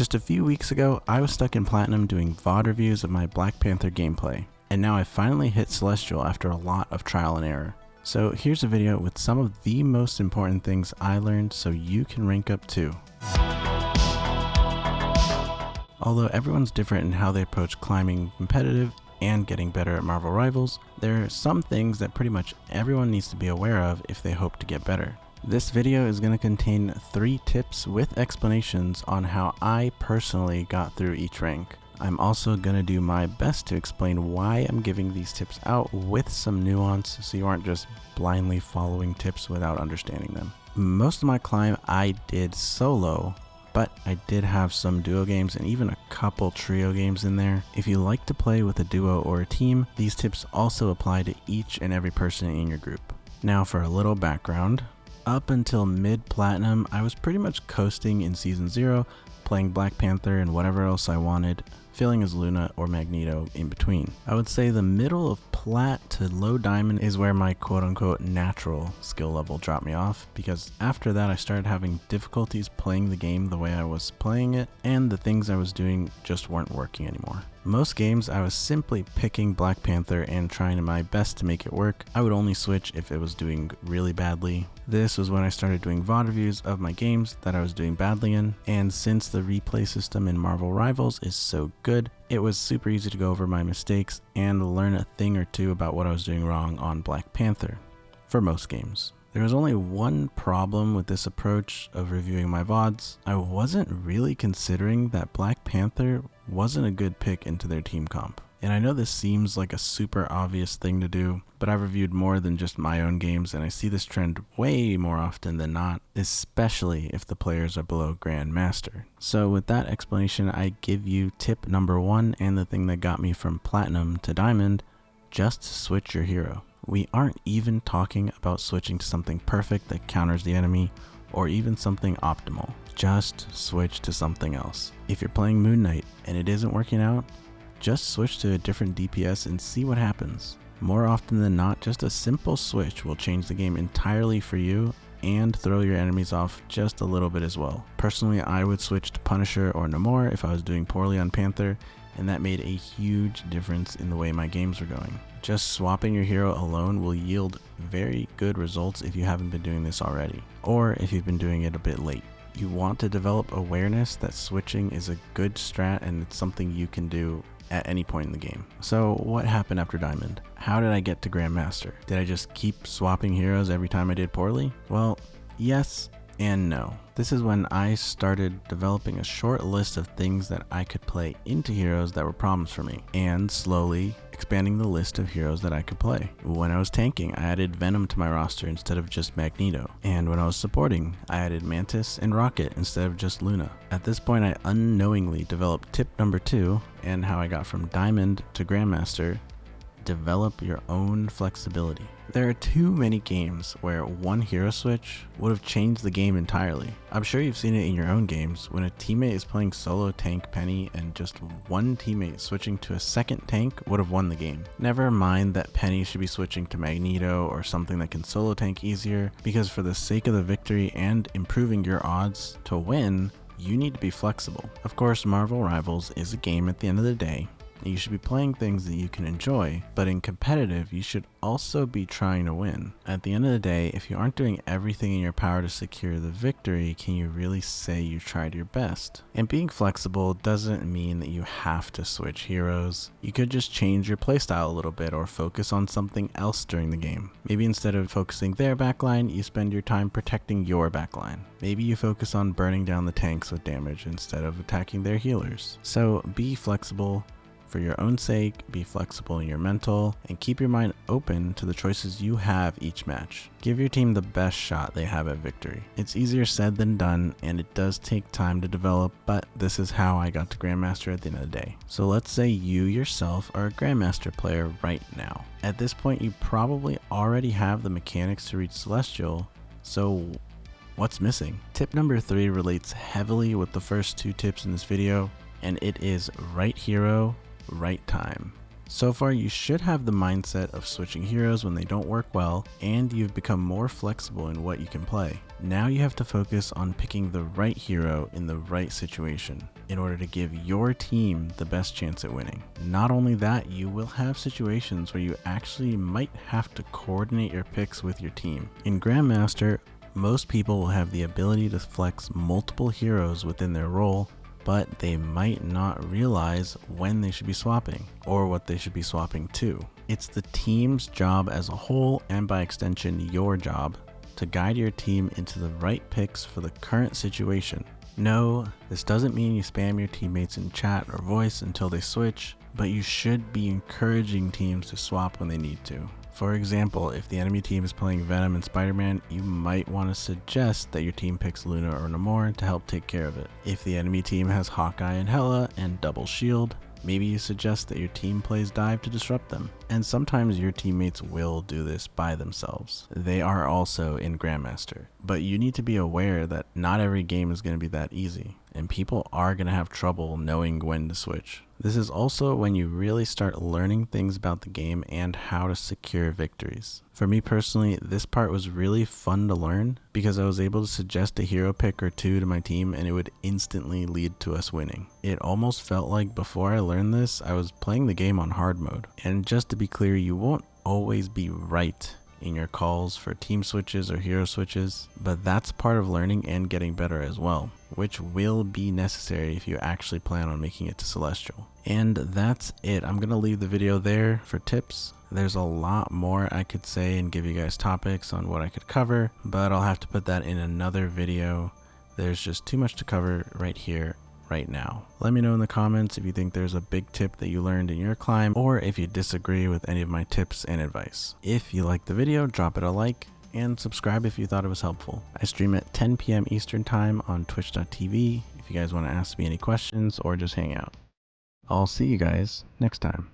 Just a few weeks ago, I was stuck in Platinum doing VOD reviews of my Black Panther gameplay, and now I finally hit Celestial after a lot of trial and error. So here's a video with some of the most important things I learned so you can rank up too. Although everyone's different in how they approach climbing competitive and getting better at Marvel Rivals, there are some things that pretty much everyone needs to be aware of if they hope to get better. This video is going to contain 3 tips with explanations on how I personally got through each rank. I'm also going to do my best to explain why I'm giving these tips out with some nuance so you aren't just blindly following tips without understanding them. Most of my climb I did solo, but I did have some duo games and even a couple trio games in there. If you like to play with a duo or a team, these tips also apply to each and every person in your group. Now for a little background. Up until mid-platinum, I was pretty much coasting in Season 0, playing Black Panther and whatever else I wanted, filling as Luna or Magneto in between. I would say the middle of Plat to low diamond is where my quote-unquote natural skill level dropped me off, because after that I started having difficulties playing the game the way I was playing it, and the things I was doing just weren't working anymore. Most games I was simply picking Black Panther and trying my best to make it work. I would only switch if it was doing really badly. This was when I started doing VOD reviews of my games that I was doing badly in, and since the replay system in Marvel Rivals is so good, it was super easy to go over my mistakes and learn a thing or two about what I was doing wrong on Black Panther, for most games. There was only one problem with this approach of reviewing my VODs. I wasn't really considering that Black Panther wasn't a good pick into their team comp. And I know this seems like a super obvious thing to do, but I've reviewed more than just my own games and I see this trend way more often than not, especially if the players are below Grandmaster. So with that explanation, I give you tip number 1 and the thing that got me from Platinum to Diamond: just switch your hero. We aren't even talking about switching to something perfect that counters the enemy, or even something optimal. Just switch to something else. If you're playing Moon Knight and it isn't working out, just switch to a different DPS and see what happens. More often than not, just a simple switch will change the game entirely for you and throw your enemies off just a little bit as well. Personally, I would switch to Punisher or Namor if I was doing poorly on Panther, and that made a huge difference in the way my games were going. Just swapping your hero alone will yield very good results if you haven't been doing this already, or if you've been doing it a bit late. You want to develop awareness that switching is a good strat and it's something you can do at any point in the game. So what happened after Diamond? How did I get to Grandmaster? Did I just keep swapping heroes every time I did poorly? Well, yes and no. This is when I started developing a short list of things that I could play into heroes that were problems for me, and slowly expanding the list of heroes that I could play. When I was tanking, I added Venom to my roster instead of just Magneto, and when I was supporting, I added Mantis and Rocket instead of just Luna. At this point, I unknowingly developed tip number 2, and how I got from Diamond to Grandmaster: develop your own flexibility. There are too many games where one hero switch would have changed the game entirely. I'm sure you've seen it in your own games when a teammate is playing solo tank Penny and just one teammate switching to a second tank would have won the game. Never mind that Penny should be switching to Magneto or something that can solo tank easier, because for the sake of the victory and improving your odds to win, you need to be flexible. Of course, Marvel Rivals is a game at the end of the day. You should be playing things that you can enjoy, but in competitive, you should also be trying to win. At the end of the day, if you aren't doing everything in your power to secure the victory, can you really say you tried your best? And being flexible doesn't mean that you have to switch heroes. You could just change your playstyle a little bit or focus on something else during the game. Maybe instead of focusing their backline, you spend your time protecting your backline. Maybe you focus on burning down the tanks with damage instead of attacking their healers. So be flexible. For your own sake, be flexible in your mental, and keep your mind open to the choices you have each match. Give your team the best shot they have at victory. It's easier said than done, and it does take time to develop, but this is how I got to Grandmaster at the end of the day. So let's say you yourself are a Grandmaster player right now. At this point, you probably already have the mechanics to reach Celestial, so what's missing? Tip number 3 relates heavily with the first 2 tips in this video, and it is right hero, right time. So far, you should have the mindset of switching heroes when they don't work well, and you've become more flexible in what you can play. Now you have to focus on picking the right hero in the right situation in order to give your team the best chance at winning. Not only that, you will have situations where you actually might have to coordinate your picks with your team. In Grandmaster, most people will have the ability to flex multiple heroes within their role, but they might not realize when they should be swapping or what they should be swapping to. It's the team's job as a whole, and by extension your job, to guide your team into the right picks for the current situation. No, this doesn't mean you spam your teammates in chat or voice until they switch, but you should be encouraging teams to swap when they need to. For example, if the enemy team is playing Venom and Spider-Man, you might want to suggest that your team picks Luna or Namor to help take care of it. If the enemy team has Hawkeye and Hela and double shield, maybe you suggest that your team plays Dive to disrupt them. And sometimes your teammates will do this by themselves. They are also in Grandmaster. But you need to be aware that not every game is going to be that easy, and people are going to have trouble knowing when to switch. This is also when you really start learning things about the game and how to secure victories. For me personally, this part was really fun to learn because I was able to suggest a hero pick or two to my team and it would instantly lead to us winning. It almost felt like before I learned this, I was playing the game on hard mode. And just to be clear, you won't always be right in your calls for team switches or hero switches, but that's part of learning and getting better as well, which will be necessary if you actually plan on making it to Celestial. And that's it. I'm gonna leave the video there for tips. There's a lot more I could say and give you guys topics on what I could cover, but I'll have to put that in another video. There's just too much to cover right here, right now. Let me know in the comments if you think there's a big tip that you learned in your climb, or if you disagree with any of my tips and advice. If you liked the video, drop it a like and subscribe if you thought it was helpful. I stream at 10 p.m. Eastern time on twitch.tv if you guys want to ask me any questions or just hang out. I'll see you guys next time.